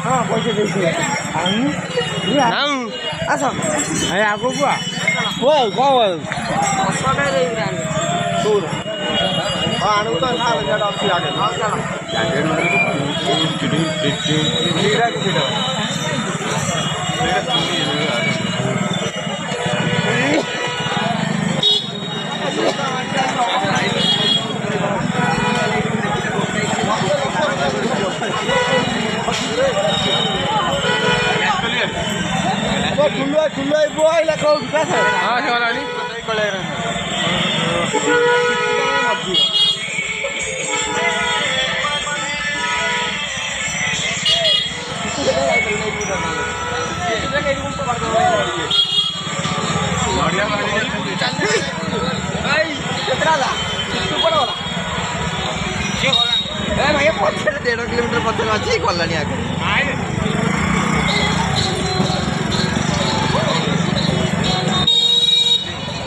ହଁ ପଇସା ଦେଇଥିଲେ ଆସ ଏ ଆଗକୁ ଆଣୁ ତ ଅଛି ଆଗେ चुल्लो बुआला कौन का है हां से वाला नहीं कले भाई 1.5 किलोमीटर पत्थर अच्छी गलानी आगे